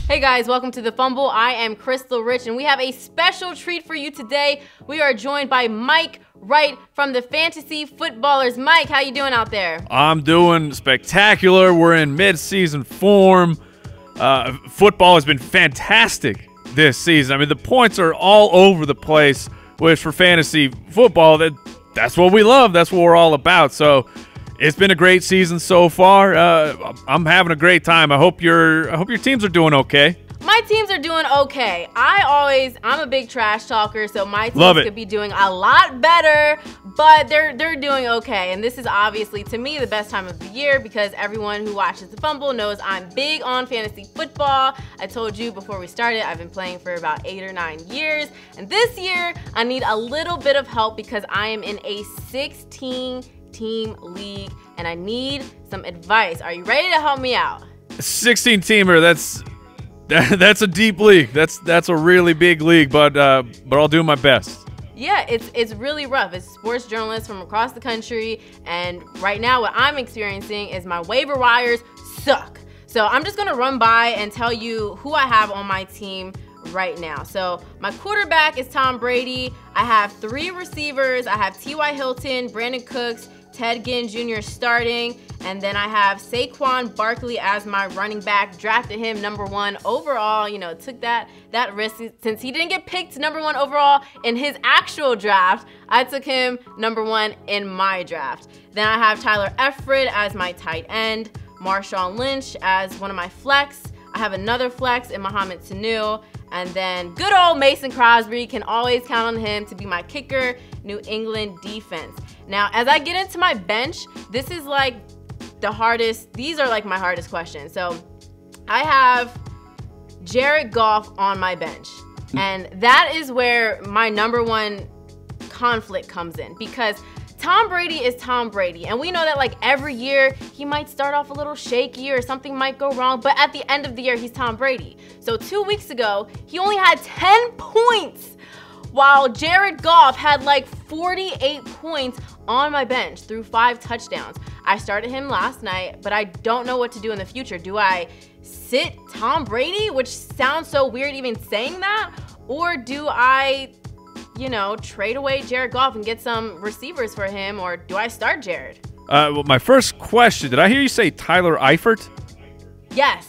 Hey guys, welcome to the Fumble. I am Krystle Rich, and we have a special treat for you today. We are joined by Mike Wright from the Fantasy Footballers. Mike, how you doing out there? I'm doing spectacular. We're in mid-season form. Football has been fantastic this season. I mean, the points are all over the place, which for fantasy football, that's what we love. That's what we're all about. So it's been a great season so far. I'm having a great time. I hope your teams are doing okay. My teams are doing okay. I'm a big trash talker, so my teams could be doing a lot better, but they're doing okay. And this is obviously, to me, the best time of the year because everyone who watches the Fumble knows I'm big on fantasy football. I told you before we started, I've been playing for about 8 or 9 years. And this year, I need a little bit of help because I am in a 16-team league, and I need some advice. Are you ready to help me out? 16-teamer, that's a deep league. That's a really big league, but I'll do my best. Yeah, it's really rough. It's sports journalists from across the country, and right now what I'm experiencing is my waiver wires suck. So I'm just gonna run by and tell you who I have on my team right now. So my quarterback is Tom Brady. I have 3 receivers. I have T.Y. Hilton, Brandon Cooks, Ted Ginn Jr. starting, and then I have Saquon Barkley as my running back. Drafted him #1 overall. You know, took that risk since he didn't get picked #1 overall in his actual draft. I took him #1 in my draft. Then I have Tyler Eifert as my tight end, Marshawn Lynch as one of my flex. I have another flex in Mohamed Sanu. And then good old Mason Crosby, can always count on him to be my kicker, New England defense. Now, as I get into my bench, this is like the hardest, these are like my hardest questions. So I have Jared Goff on my bench. And that is where my #1 conflict comes in because Tom Brady is Tom Brady, and we know that like every year he might start off a little shaky or something might go wrong, but at the end of the year he's Tom Brady. So 2 weeks ago he only had 10 points while Jared Goff had like 48 points on my bench through 5 touchdowns. I started him last night, but I don't know what to do in the future. Do I sit Tom Brady, which sounds so weird even saying that, or do I, you know, trade away Jared Goff and get some receivers for him, or do I start Jared? Well, my first question, did I hear you say Tyler Eifert? Yes.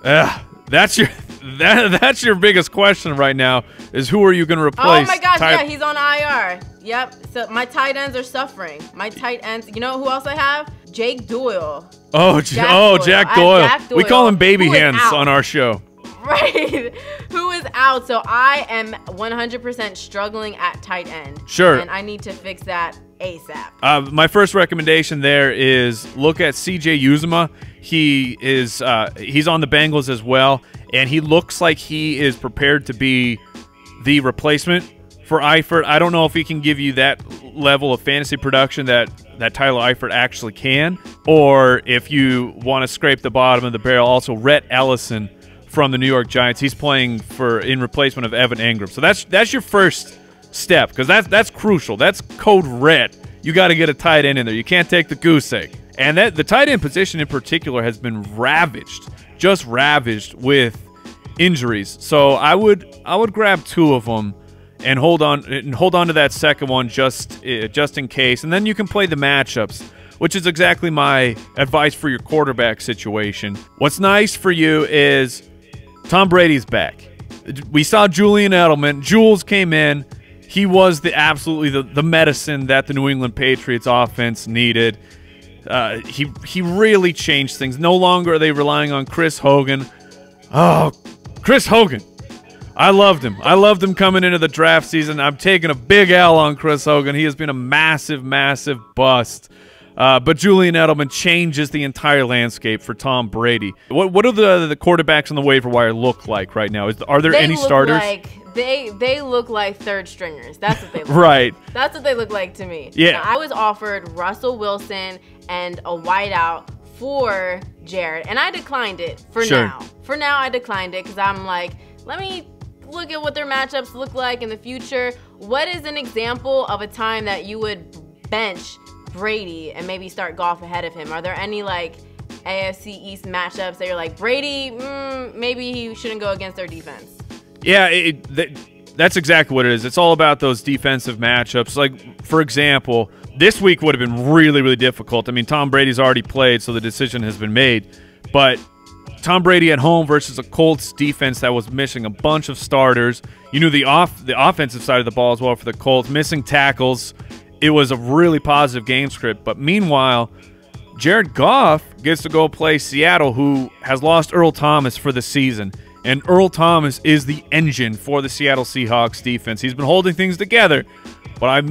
That's your biggest question right now is who are you going to replace? Oh my gosh, yeah, he's on IR. Yep, so my tight ends are suffering. My tight ends, you know who else I have? Jake Doyle. Jack Doyle. We call him Baby Hands on our show. Right, who is out. So I am 100% struggling at tight end. Sure. And I need to fix that ASAP. My first recommendation there is look at CJ Uzomah. He's on the Bengals as well, and he looks like he is prepared to be the replacement for Eifert. I don't know if he can give you that level of fantasy production that Tyler Eifert actually can, or if you want to scrape the bottom of the barrel, also Rhett Ellison from the New York Giants. He's playing in replacement of Evan Engram. So that's your first step because that's crucial. That's code red. You got to get a tight end in there. You can't take the goose egg. And the tight end position in particular has been ravaged with injuries. So I would grab 2 of them and hold on to that second one just in case. And then you can play the matchups, which is exactly my advice for your quarterback situation. What's nice for you is Tom Brady's back. We saw Julian Edelman. Jules came in. He was absolutely the medicine that the New England Patriots offense needed. He really changed things. No longer are they relying on Chris Hogan. Oh, Chris Hogan. I loved him. I loved him coming into the draft season. I'm taking a big L on Chris Hogan. He has been a massive, massive bust. But Julian Edelman changes the entire landscape for Tom Brady. What do the quarterbacks on the waiver wire look like right now? Are there any starters? They look like third stringers. That's what they look right. like. That's what they look like to me. Yeah. Now, I was offered Russell Wilson and a wideout for Jared, and I declined it for now. For now, I declined it because I'm like, let me look at what their matchups look like in the future. What is an example of a time that you would bench Brady and maybe start Goff ahead of him? Are there any like AFC East matchups that you're like, Brady, maybe he shouldn't go against their defense? Yeah, that's exactly what it is. It's all about those defensive matchups. Like, for example, this week would have been really, really difficult. I mean, Tom Brady's already played, so the decision has been made. But Tom Brady at home versus a Colts defense that was missing a bunch of starters. You knew the offensive side of the ball as well for the Colts, missing tackles. It was a really positive game script. But meanwhile, Jared Goff gets to go play Seattle, who has lost Earl Thomas for the season. And Earl Thomas is the engine for the Seattle Seahawks defense. He's been holding things together, but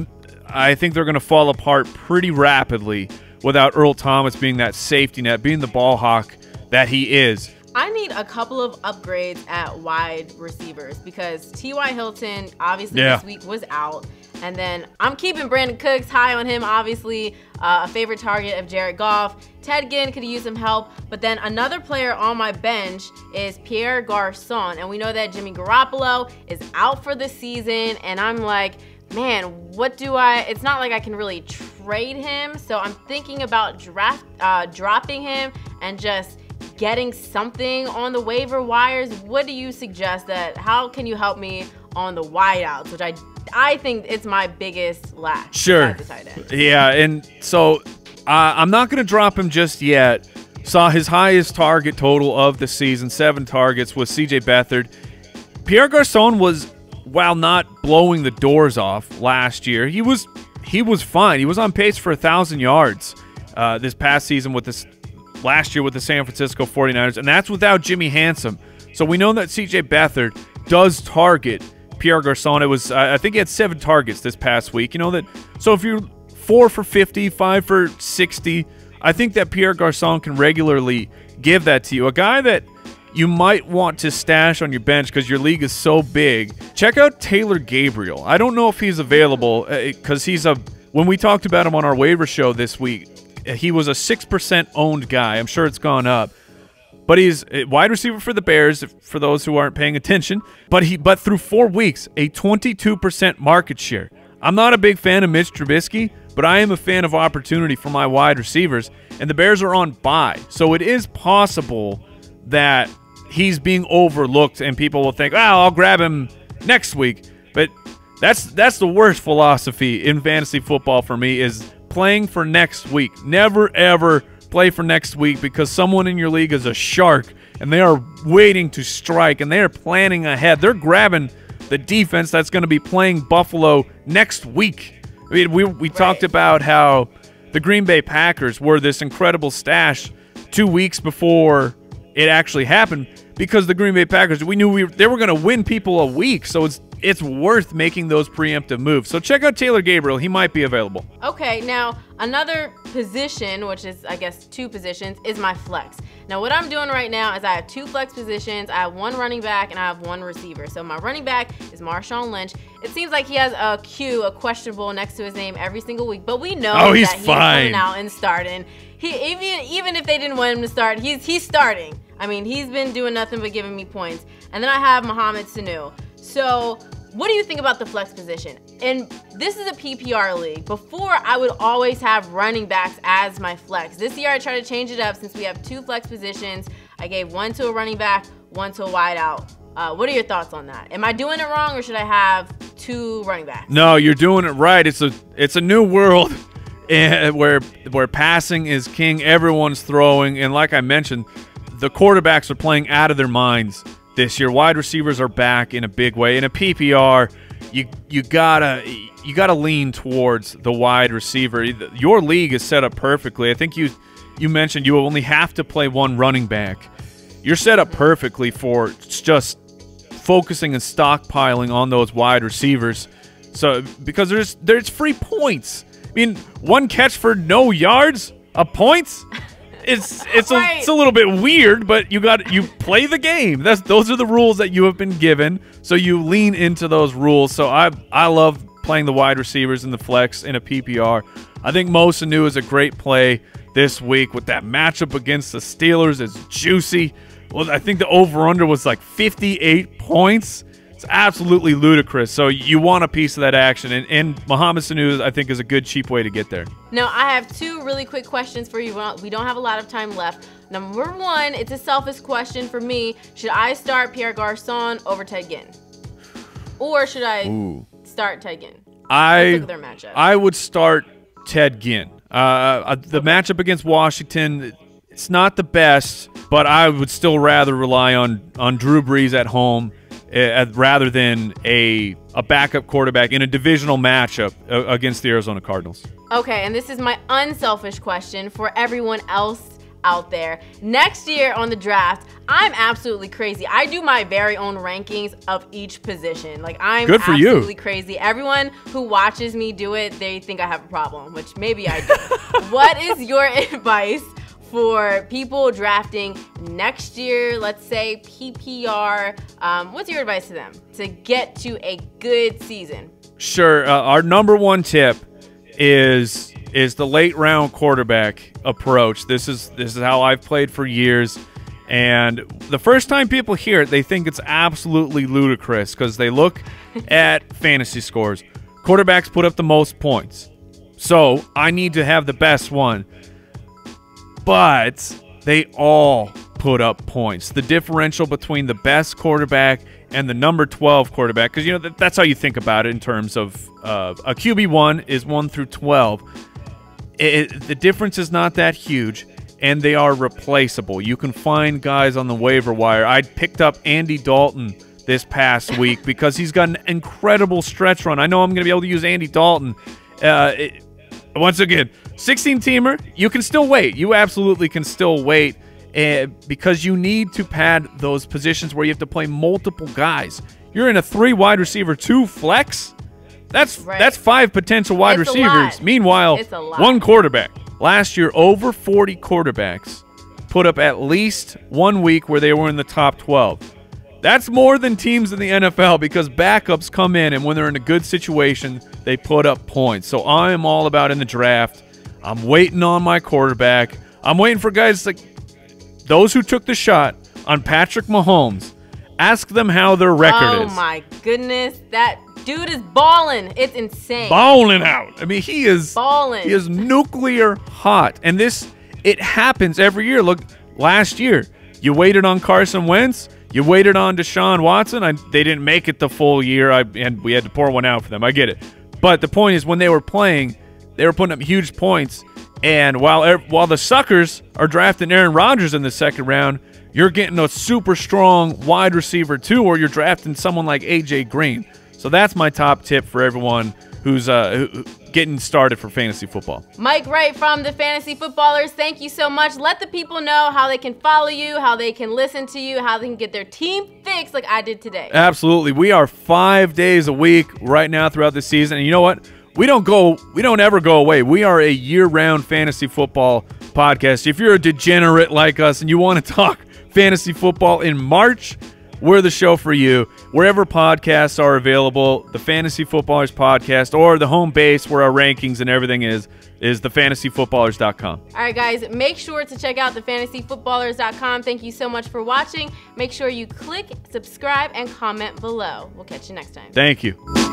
I think they're going to fall apart pretty rapidly without Earl Thomas being that safety net, being the ball hawk that he is. I need a couple of upgrades at wide receivers because T.Y. Hilton obviously this week was out. And then I'm keeping Brandon Cooks high on him, obviously, a favorite target of Jared Goff. Ted Ginn could use some help. But then another player on my bench is Pierre Garçon. And we know that Jimmy Garoppolo is out for the season. And I'm like, man, it's not like I can really trade him. So I'm thinking about dropping him and just getting something on the waiver wires. What do you suggest? How can you help me on the wideouts, which I think it's my biggest lack. Sure. Yeah, and so I'm not going to drop him just yet. Saw his highest target total of the season, 7 targets, with C.J. Beathard. Pierre Garçon was, while not blowing the doors off last year, he was fine. He was on pace for 1,000 yards this past season last year with the San Francisco 49ers, and that's without Jimmy Handsome. So we know that C.J. Beathard does target Pierre Garçon. It was, I think he had 7 targets this past week. You know that. So if you're 4 for 50, 5 for 60, I think that Pierre Garçon can regularly give that to you. A guy that you might want to stash on your bench because your league is so big. Check out Taylor Gabriel. I don't know if he's available because when we talked about him on our waiver show this week, he was a 6% owned guy. I'm sure it's gone up. But he's a wide receiver for the Bears, for those who aren't paying attention. But through 4 weeks, a 22% market share. I'm not a big fan of Mitch Trubisky, but I am a fan of opportunity for my wide receivers. And the Bears are on bye. So it is possible that he's being overlooked and people will think, I'll grab him next week. But that's the worst philosophy in fantasy football for me, is playing for next week. Never, ever play for next week because someone in your league is a shark and they are waiting to strike and they are planning ahead. They're grabbing the defense that's going to be playing Buffalo next week. I mean, we talked about how the Green Bay Packers were this incredible stash 2 weeks before it actually happened because the Green Bay Packers, we knew they were going to win people a week. So it's worth making those preemptive moves. So check out Taylor Gabriel. He might be available. Okay, now another position, which is, I guess, 2 positions, is my flex. Now, what I'm doing right now is I have 2 flex positions. I have 1 running back and I have 1 receiver. So my running back is Marshawn Lynch. It seems like he has a questionable next to his name every single week, but we know that he's coming out and starting. Even if they didn't want him to start, he's starting. I mean, he's been doing nothing but giving me points. And then I have Mohamed Sanu. So what do you think about the flex position? And this is a PPR league. Before, I would always have running backs as my flex. This year, I try to change it up since we have 2 flex positions. I gave 1 to a running back, 1 to a wideout. What are your thoughts on that? Am I doing it wrong, or should I have 2 running backs? No, you're doing it right. It's a new world where passing is king. Everyone's throwing, and like I mentioned, the quarterbacks are playing out of their minds this year. Wide receivers are back in a big way. In a PPR, you gotta lean towards the wide receiver. Your league is set up perfectly. I think you mentioned you only have to play 1 running back. You're set up perfectly for just focusing and stockpiling on those wide receivers. So because there's free points. I mean, 1 catch for no yards, a point. It's a little bit weird, but you play the game. Those are the rules that you have been given, so you lean into those rules. So I love playing the wide receivers in the flex in a PPR. I think Mo Sanu is a great play this week with that matchup against the Steelers. It's juicy. Well, I think the over-under was like 58 points. It's absolutely ludicrous. So you want a piece of that action. And Mohamed Sanu, I think, is a good, cheap way to get there. Now, I have two really quick questions for you. We don't have a lot of time left. Number one, it's a selfish question for me. Should I start Pierre Garçon over Ted Ginn? Or should I start Ted Ginn? Let's look at their matchup. I would start Ted Ginn. The matchup against Washington, it's not the best, but I would still rather rely on Drew Brees at home rather than a backup quarterback in a divisional matchup against the Arizona Cardinals. Okay, and this is my unselfish question for everyone else out there. Next year on the draft, I'm absolutely crazy. I do my very own rankings of each position. Like, I'm Good for absolutely you. Crazy. Everyone who watches me do it, they think I have a problem, which maybe I do. What is your advice for people drafting next year, let's say PPR? What's your advice to them to get to a good season? Sure. Our number one tip is the late round quarterback approach. This is how I've played for years. And the first time people hear it, they think it's absolutely ludicrous because they look at fantasy scores. Quarterbacks put up the most points. So I need to have the best one. But they all put up points. The differential between the best quarterback and the number 12 quarterback, because, you know, that's how you think about it in terms of a QB1 is 1 through 12. The difference is not that huge, and they are replaceable. You can find guys on the waiver wire. I picked up Andy Dalton this past week because he's got an incredible stretch run. I know I'm going to be able to use Andy Dalton. Once again, 16-teamer, you can still wait. You absolutely can still wait because you need to pad those positions where you have to play multiple guys. You're in a 3 wide receiver 2 flex. That's 5 potential wide receivers. Meanwhile, 1 quarterback. Last year, over 40 quarterbacks put up at least 1 week where they were in the top 12. That's more than teams in the NFL because backups come in, and when they're in a good situation, they put up points. So I am all about in the draft. I'm waiting on my quarterback. I'm waiting for guys like those who took the shot on Patrick Mahomes. Ask them how their record is. Oh, my goodness. That dude is balling. It's insane. Balling out. I mean, he is balling. He is nuclear hot. And it happens every year. Look, last year, you waited on Carson Wentz. You waited on Deshaun Watson. They didn't make it the full year, and we had to pour one out for them. I get it. But the point is, when they were playing, they were putting up huge points. And while the suckers are drafting Aaron Rodgers in the second round, you're getting a super strong wide receiver too, or you're drafting someone like A.J. Green. So that's my top tip for everyone who's getting started for fantasy football. Mike Wright from the Fantasy Footballers, thank you so much. Let the people know how they can follow you, how they can listen to you, how they can get their team fixed like I did today. Absolutely. We are 5 days a week right now throughout the season. And you know what? We don't ever go away. We are a year-round fantasy football podcast. If you're a degenerate like us and you want to talk fantasy football in March, we're the show for you. Wherever podcasts are available, the Fantasy Footballers podcast, or the home base where our rankings and everything is thefantasyfootballers.com. All right, guys, make sure to check out thefantasyfootballers.com. Thank you so much for watching. Make sure you click, subscribe, and comment below. We'll catch you next time. Thank you.